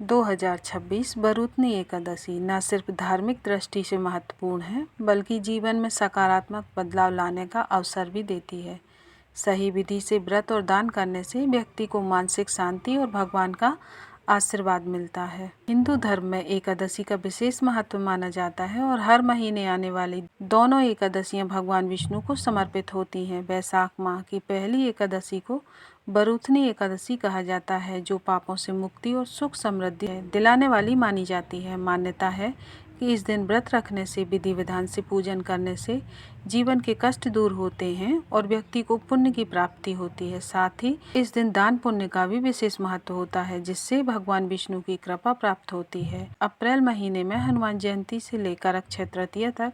2026 बरूतनी एकादशी न सिर्फ धार्मिक दृष्टि से महत्वपूर्ण है बल्कि जीवन में सकारात्मक बदलाव लाने का अवसर भी देती है। सही विधि से व्रत और दान करने से व्यक्ति को मानसिक शांति और भगवान का आशीर्वाद मिलता है। हिंदू धर्म में एकादशी का विशेष महत्व माना जाता है और हर महीने आने वाली दोनों एकादशियां भगवान विष्णु को समर्पित होती हैं। वैशाख माह की पहली एकादशी को बरूथनी एकादशी कहा जाता है, जो पापों से मुक्ति और सुख समृद्धि दिलाने वाली मानी जाती है। मान्यता है कि इस दिन व्रत रखने से, विधि विधान से पूजन करने से जीवन के कष्ट दूर होते हैं और व्यक्ति को पुण्य की प्राप्ति होती है। साथ ही इस दिन दान पुण्य का भी विशेष महत्व होता है, जिससे भगवान विष्णु की कृपा प्राप्त होती है। अप्रैल महीने में हनुमान जयंती से लेकर अक्षय तृतीया तक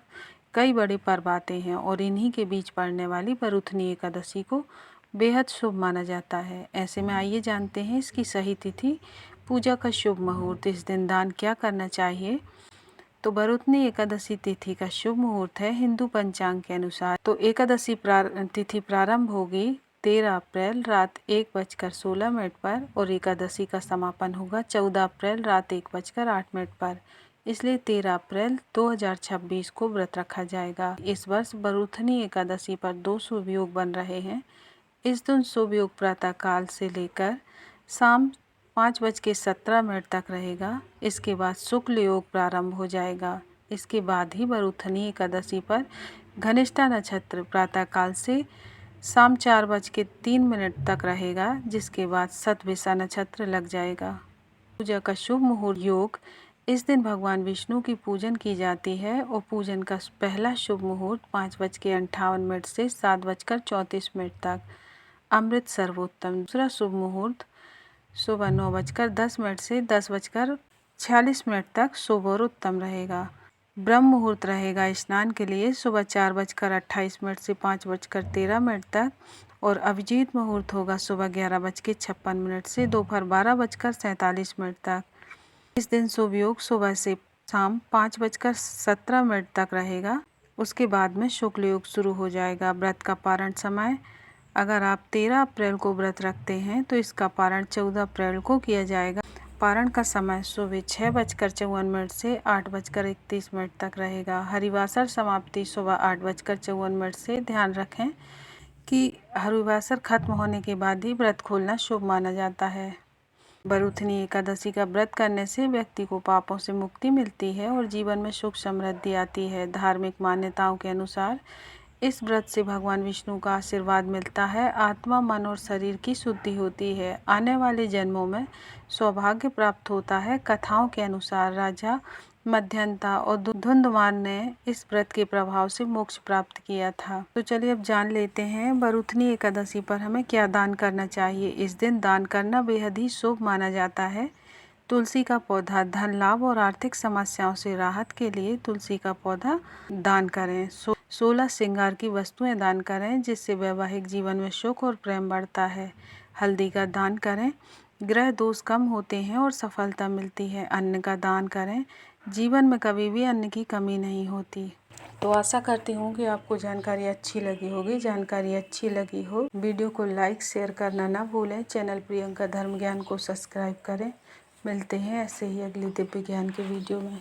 कई बड़े पर्व आते हैं और इन्हीं के बीच पड़ने वाली बरूथनी एकादशी को बेहद शुभ माना जाता है। ऐसे में आइए जानते हैं इसकी सही तिथि, पूजा का शुभ मुहूर्त, इस दिन दान क्या करना चाहिए। तो बरूथनी एकादशी तिथि का शुभ मुहूर्त है हिंदू पंचांग के अनुसार। तो एकादशी तिथि प्रारंभ होगी 13 अप्रैल रात 1:16 पर और एकादशी का समापन होगा 14 अप्रैल रात 1:08 पर। इसलिए 13 अप्रैल 2026 को व्रत रखा जाएगा। इस वर्ष बरूथनी एकादशी पर 2 शुभ योग बन रहे हैं। इस दिन शुभ योग प्रातः काल से लेकर शाम 5:17 तक रहेगा। इसके बाद शुक्ल योग प्रारंभ हो जाएगा। इसके बाद ही बरूथनी एकादशी पर घनिष्ठा नक्षत्र प्रातः काल से शाम 4:03 तक रहेगा, जिसके बाद शतभिषा नक्षत्र लग जाएगा। पूजा का शुभ मुहूर्त योग, इस दिन भगवान विष्णु की पूजन की जाती है और पूजन का पहला शुभ मुहूर्त 5:58 से 7:34 तक। अमृत सर्वोत्तम। दूसरा शुभ मुहूर्त सुबह 9:10 से 10:46 तक शुभ और उत्तम रहेगा। ब्रह्म मुहूर्त रहेगा स्नान के लिए सुबह 4:28 से 5:13 तक और अभिजीत मुहूर्त होगा सुबह 11:56 से दोपहर 12:47 तक। इस दिन शुभ योग सुबह से शाम 5:17 तक रहेगा। उसके बाद में शुक्ल योग शुरू हो जाएगा। व्रत का पारण समय, अगर आप 13 अप्रैल को व्रत रखते हैं तो इसका पारण 14 अप्रैल को किया जाएगा। पारण का समय सुबह 6:54 से 8:31 तक रहेगा। हरिवासर समाप्ति सुबह 8:54 से। ध्यान रखें कि हरिवासर खत्म होने के बाद ही व्रत खोलना शुभ माना जाता है। बरूथनी एकादशी का व्रत करने से व्यक्ति को पापों से मुक्ति मिलती है और जीवन में सुख समृद्धि आती है। धार्मिक मान्यताओं के अनुसार इस व्रत से भगवान विष्णु का आशीर्वाद मिलता है, आत्मा, मन और शरीर की शुद्धि होती है, आने वाले जन्मों में सौभाग्य प्राप्त होता है। कथाओं के अनुसार राजा मध्यंता और धुंधमान ने इस व्रत के प्रभाव से मोक्ष प्राप्त किया था। तो चलिए अब जान लेते हैं बरूथनी एकादशी पर हमें क्या दान करना चाहिए। इस दिन दान करना बेहद ही शुभ माना जाता है। तुलसी का पौधा, धन लाभ और आर्थिक समस्याओं से राहत के लिए तुलसी का पौधा दान करें। 16 श्रृंगार की वस्तुएं दान करें, जिससे वैवाहिक जीवन में सुख और प्रेम बढ़ता है। हल्दी का दान करें, ग्रह दोष कम होते हैं और सफलता मिलती है। अन्न का दान करें, जीवन में कभी भी अन्न की कमी नहीं होती। तो आशा करती हूँ कि आपको जानकारी अच्छी लगी होगी। जानकारी अच्छी लगी हो वीडियो को लाइक शेयर करना ना भूलें। चैनल प्रियंका धर्म ज्ञान को सब्सक्राइब करें। मिलते हैं ऐसे ही अगली दिव्य ज्ञान के वीडियो में।